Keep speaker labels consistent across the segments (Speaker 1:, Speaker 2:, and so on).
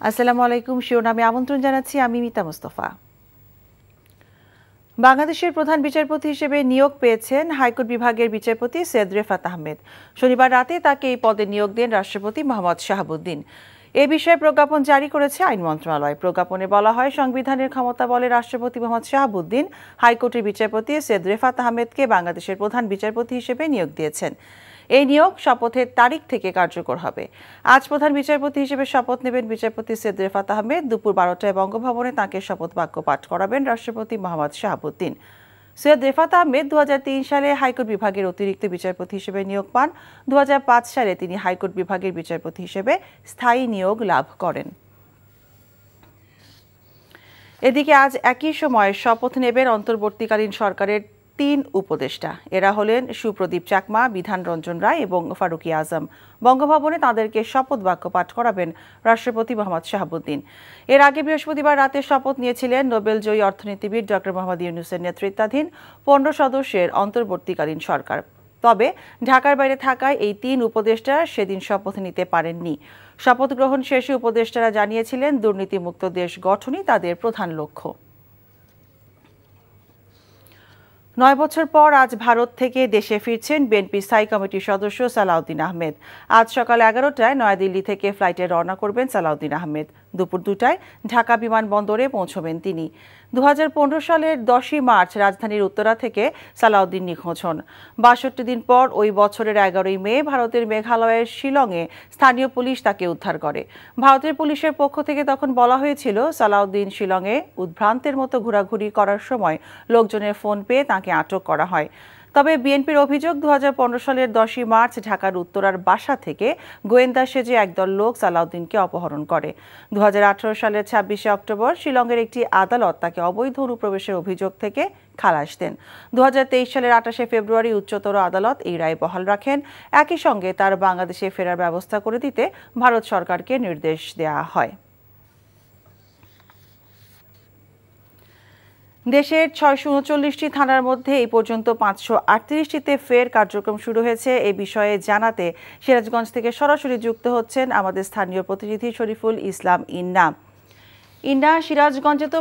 Speaker 1: আসসালামু আলাইকুম। শিরোনামে আমন্ত্রণ জানাচ্ছি আমি মিতা মুস্তফা। বাংলাদেশের প্রধান বিচারপতি হিসেবে নিয়োগ পেয়েছেন হাইকোর্ট বিভাগের বিচারপতি সৈয়দ রেফাত আহমেদ। শনিবার রাতে তাকে এই পদে নিয়োগ দেন রাষ্ট্রপতি মোহাম্মদ শাহাবুদ্দিন। এ বিষয়ে প্রজ্ঞাপন জারি করেছে আইন মন্ত্রণালয়। প্রজ্ঞাপনে বলা হয়, সংবিধানের ক্ষমতা বলে রাষ্ট্রপতি মোহাম্মদ শাহাবুদ্দিন হাইকোর্টের বিচারপতি সৈয়দ রেফাত আহমেদকে বাংলাদেশের প্রধান বিচারপতি হিসেবে নিয়োগ দিয়েছেন। এই নিয়োগ শপথের তারিখ থেকে কার্যকর হবে। আজ প্রধান বিচারপতি হিসেবে শপথ নেবেন বিচারপতি সৈয়দ রেফাত আহমেদ। দুপুর 12টায় বঙ্গভবনে তাঁকে শপথ বাক্য পাঠ করাবেন রাষ্ট্রপতি মোহাম্মদ শাহাবুদ্দিন। সৈয়দ রেফাত আহমেদ 2003 সালে হাইকোর্ট বিভাগের অতিরিক্ত বিচারপতি হিসেবে নিয়োগ পান। 2005 সালে তিনি হাইকোর্ট বিভাগের বিচারপতি হিসেবে স্থায়ী নিয়োগ লাভ করেন। এদিকে আজ একই সময়ে শপথ নেবেন অন্তর্বর্তীকালীন সরকারের 3 উপদেষ্টা। এরা হলেন সুপ্রদীপ চাকমা, বিধান রঞ্জন রায় এবং ফারুকি আজম। বঙ্গভবনে তাদেরকে শপথ বাক্য পাঠ করাবেন রাষ্ট্রপতি মোহাম্মদ শাহাবুদ্দিন। এর আগে বৃহস্পতিবার রাতে শপথ নিয়েছিলেন নোবেলজয়ী অর্থনীতিবিদ ডক্টর মোহাম্মদ ইউনূসের নেতৃত্বাধীন 15 সদস্যের অন্তর্বর্তীকালীন সরকার। তবে ঢাকার বাইরে থাকায় এই 3 উপদেষ্টা সেদিন শপথ নিতে পারেননি। শপথ গ্রহণ শেষে উপদেষ্টারা জানিয়েছিলেন, দুর্নীতিমুক্ত দেশ গঠনই তাদের প্রধান লক্ষ্য। 9 বছর পর আজ ভারত থেকে দেশে ফিরছেন বিএনপি স্থায়ী কমিটির সদস্য সালাউদ্দিন আহমেদ। আজ সকাল 11টায় নয়াদিল্লি থেকে ফ্লাইটে রওনা করবেন সালাউদ্দিন আহমেদ। দুপুর 2টায় ঢাকা বিমানবন্দরে পৌঁছবেন তিনি। 2015 সালের 10ই মার্চ রাজধানীর উত্তরা থেকে সালাউদ্দিন নিখোঁজ হন। 62 দিন পর ওই বছরের 11ই মে ভারতের মেঘালয়ের শিলংয়ে স্থানীয় পুলিশ তাকে উদ্ধার করে। ভারতের পুলিশের পক্ষ থেকে তখন বলা হয়েছিল, সালাউদ্দিন শিলংয়ে উদ্ভ্রান্তের মতো ঘোরাঘুরি করার সময় লোকজনের ফোন পেয়ে তাকে আটক করা হয়। তবে বিএনপির অভিযোগ, 2015 সালের 10ই মার্চ ঢাকার উত্তরার বাসা থেকে গোয়েন্দা সেজে একদল লোক সালাউদ্দিনকে অপহরণ করে। 2018 সালের 26শে অক্টোবর শিলংয়ের একটি আদালত তাকে অবৈধ অনুপ্রবেশের অভিযোগ থেকে খালাস দেন। 2023 সালের 28শে ফেব্রুয়ারি উচ্চতর আদালত এই রায় বহাল রাখেন। একই সঙ্গে তার বাংলাদেশে ফেরার ব্যবস্থা করে দিতে ভারত সরকারকে নির্দেশ দেওয়া হয়। দেশের 639টি থানার মধ্যে এই পর্যন্ত 538টিতে ফের কার্যক্রম শুরু হয়েছে। এই বিষয়ে জানাতে সিরাজগঞ্জ থেকে সরাসরি যুক্ত হচ্ছেন আমাদের স্থানীয় প্রতিনিধি শরীফুল ইসলাম ইন্না। ইন্না, সিরাজগঞ্জে তো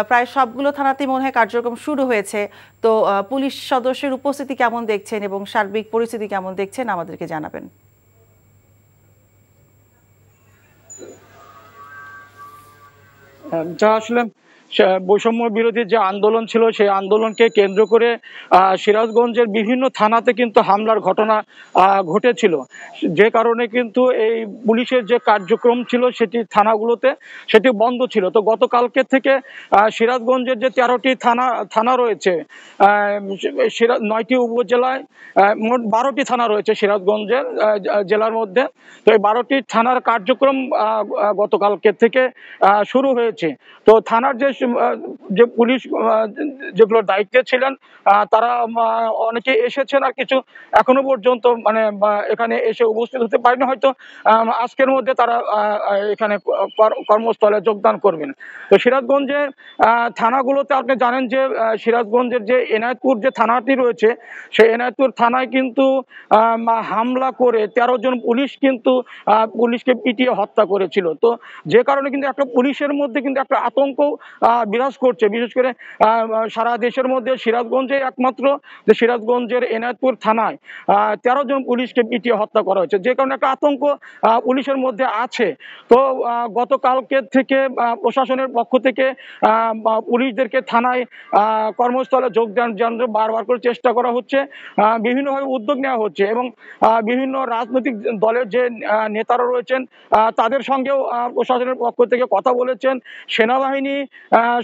Speaker 1: প্রায় সবগুলো থানাতেই মনে হয় কার্যক্রম শুরু হয়েছে। তো পুলিশ সদস্যের উপস্থিতি কেমন দেখছেন এবং সার্বিক পরিস্থিতি কেমন দেখছেন আমাদেরকে জানাবেন।
Speaker 2: যা আসলে বৈষম্য বিরোধী যে আন্দোলন ছিল, সেই আন্দোলনকে কেন্দ্র করে সিরাজগঞ্জের বিভিন্ন থানাতে কিন্তু হামলার ঘটনা ঘটেছিল, যে কারণে কিন্তু এই পুলিশের যে কার্যক্রম ছিল সেটি থানাগুলোতে সেটি বন্ধ ছিল। তো গতকালকে থেকে সিরাজগঞ্জের যে 13টি থানা রয়েছে, 9টি উপজেলায় মোট 12টি থানা রয়েছে সিরাজগঞ্জের জেলার মধ্যে। তো এই 12টি থানার কার্যক্রম গতকালকে থেকে শুরু হয়েছে। তো থানার যে পুলিশ যেগুলোর দায়িত্বে ছিলেন, তারা অনেকে এসেছেন, আর কিছু এখনো পর্যন্ত মানে এখানে এসে উপস্থিত হতে পারেনি। হয়তো আজকের মধ্যে তারা এখানে কর্মস্থলে যোগদান করবেন। তো সিরাজগঞ্জের থানাগুলোতে আপনি জানেন যে সিরাজগঞ্জের যে এনায়েতপুর যে থানাটি রয়েছে, সেই এনায়েতপুর থানায় কিন্তু হামলা করে 13 জন পুলিশ কিন্তু পুলিশকে পিটিয়ে হত্যা করেছিল। তো যে কারণে কিন্তু একটা পুলিশের মধ্যে কিন্তু একটা আতঙ্ক বিরাজ করছে, বিশেষ করে সারা দেশের মধ্যে সিরাজগঞ্জে একমাত্র যে সিরাজগঞ্জের এনায়েতপুর থানায় 13 জন পুলিশকে পিটিয়ে হত্যা করা হয়েছে, যে কারণে একটা আতঙ্ক পুলিশের মধ্যে আছে। তো গতকালকে থেকে প্রশাসনের পক্ষ থেকে পুলিশদেরকে থানায় কর্মস্থলে যোগদান বারবার করে চেষ্টা করা হচ্ছে, বিভিন্নভাবে উদ্যোগ নেওয়া হচ্ছে, এবং বিভিন্ন রাজনৈতিক দলের যে নেতারা রয়েছেন তাদের সঙ্গেও প্রশাসনের পক্ষ থেকে কথা বলেছেন। সেনাবাহিনী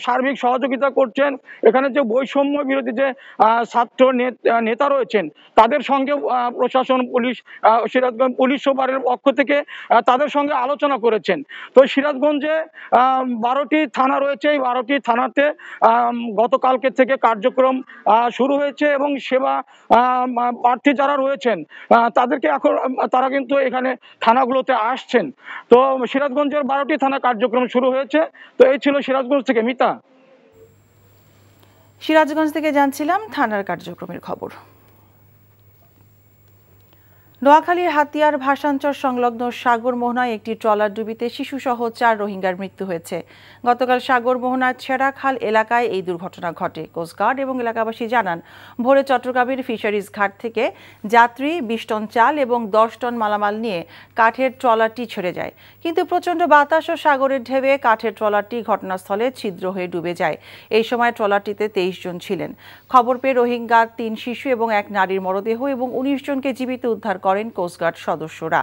Speaker 2: সার্বিক সহযোগিতা করছেন। এখানে যে বৈষম্য বিরোধী যে ছাত্র নেতা রয়েছেন, তাদের সঙ্গে প্রশাসন, পুলিশ, সিরাজগঞ্জ পুলিশ সুপারের পক্ষ থেকে তাদের সঙ্গে আলোচনা করেছেন। তো সিরাজগঞ্জে 12টি থানা রয়েছে। এই 12টি থানাতে গতকালকে থেকে কার্যক্রম শুরু হয়েছে, এবং সেবা প্রার্থী যারা রয়েছেন তাদেরকে এখন তারা কিন্তু এখানে থানাগুলোতে আসছেন। তো সিরাজগঞ্জের 12টি থানা কার্যক্রম শুরু হয়েছে। তো এই ছিল সিরাজগঞ্জ থেকে মিতা।
Speaker 1: সিরাজগঞ্জ থেকে জানছিলাম থানার কার্যক্রমের খবর। নোয়াখালীর হাতিয়ার ভাষাঞ্চর সংলগ্ন সাগর মোহনায় একটি ট্রলার ডুবিতে শিশুসহ 4 রোহিঙ্গার মৃত্যু হয়েছে। গতকাল সাগর মোহনার ছেড়াখাল এলাকায় এই দুর্ঘটনা ঘটে। কোস্টগার্ড এবং এলাকাবাসী জানান, ভোরে চট্টগ্রামের ফিশারিজ ঘাট থেকে যাত্রী 20 টন চাল এবং 10 টন মালামাল নিয়ে কাঠের ট্রলারটি ছেড়ে যায়, কিন্তু প্রচণ্ড বাতাস ও সাগরের ঢেউয়ে কাঠের ট্রলারটি ঘটনাস্থলে ছিদ্র হয়ে ডুবে যায়। এই সময় ট্রলারটিতে 23 জন ছিলেন। খবর পেয়ে রোহিঙ্গা 3 শিশু এবং 1 নারীর মরদেহ এবং 19 জনকে জীবিত উদ্ধার করেন কোস্টগার্ড সদস্যরা।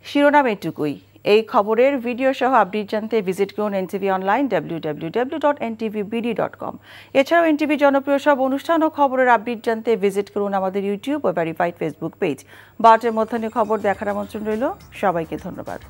Speaker 1: শিরোনাম এটুকুই। এই খবরের ভিডিও সহ আপডেট জানতে ভিজিট করুন এনটিভি অনলাইন www.ntvbd.com। এছাড়াও এনটিভি জনপ্রিয় সব অনুষ্ঠান ও খবরের আপডেট জানতে ভিজিট করুন আমাদের ইউটিউব ও ভেরিফাইড ফেসবুক পেজ। 12টার মধ্যাহ্নে খবর দেখার আমন্ত্রণ রইল। সবাইকে ধন্যবাদ।